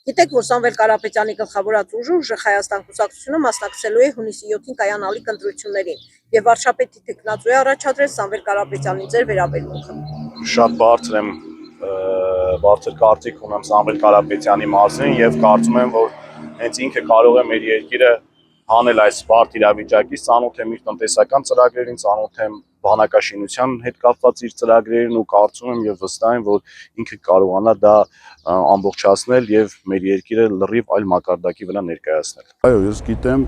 Գիտեք, որ Սամվել Կարապետյանի գլխավորած ուժը Հայաստան կուսակցությունը մասնակցելու է հունիսի 7-ին կայանալիք ընտրություններին եւ վարչապետի տեխնացուի առաջադրել Սամվել Կարապետյանին ձեր վերաբերմունքը։ Շատ բարձր եմ, բարձր կարծիք ունեմ Սամվել Կարապետյանի մասին եւ կարծում եմ, որ հենց ինքը կարող է մեր երկիրը հանել այս բարդ իրավիճակից, ծանոթ եմ իր տնտեսական ծրագրերին, ծանոթ եմ բանակաշինության հետ կապված իր ծրագրերին ու կարծում եմ եւ վստահ եմ, որ ինքը կարողանա դա ամբողջացնել եւ մեր երկիրը լրիվ այլ մակարդակի վրա ներկայացնել։ Այո, ես գիտեմ,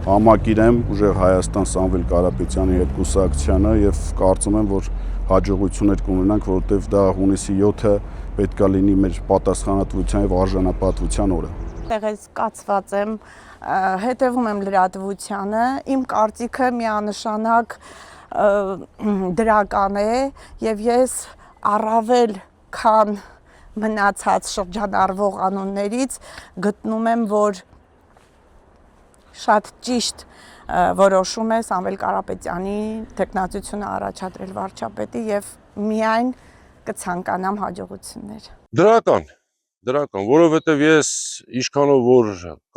համակիր եմ ուժեղ Հայաստան Սամվել Կարապետյանի հետ կուսակցությանը եւ կարծում եմ, որ հաջողություններ կունենանք, որովհետեւ դա հունիսի 7-ը պետք է լինի մեր պատասխանատվության եւ արժանապատվության օրը։ Տեղեկացված եմ, հետևում եմ լրատվությանը, իմ կարծիքը միանշանակ դրական է եւ ես առավել քան մնացած շրջանառվող անուններից գտնում եմ, որ շատ ճիշտ որոշում է Սամվել Կարապետյանի տեխնացությունը առաջադրել վարչապետի եւ միայն կցանկանամ հաջողություններ։ Դրական, որովհետև ես ինչքանով որ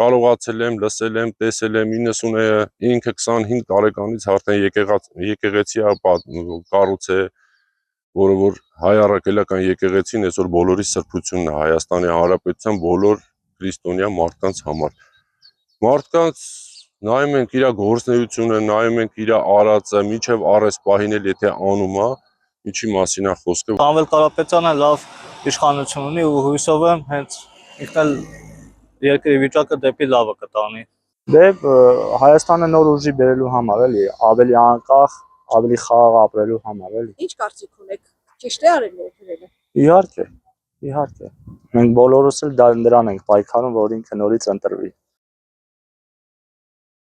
կարողացել եմ, լսել եմ, տեսել եմ 90-ը ինքը 25 տարեկանից արդեն եկեղեցի կառույց է, որը որ հայ առաքելական եկեղեցին այսօր բոլորի սրբությունն է Հայաստանի Հանրապետության բոլոր քրիստոնյա մարդկանց համար։ Մարդկանց նայում ենք իր գործունեությունը, նայում ենք իր արածը, մինչև առես պահին էլ եթե անում է, ինչի մասին է խոսքը։ Սամվել Կարապետյանը լավ իշխանություն ունի ու հույսով եմ հենց ինքն էլ երկրի վիճակը դեպի լավը կտանի։ Դե Հայաստանը նոր ուժի բերելու համար էլի, ավելի անկախ, ավելի խաղաղ ապրելու համար էլի։ Ինչ կարծիք ունեք։ Ճիշտ է արել որը։ Իհարկե։ Մենք բոլորս էլ դրան ենք պայքարում, որ ինքը նորից ընտրվի։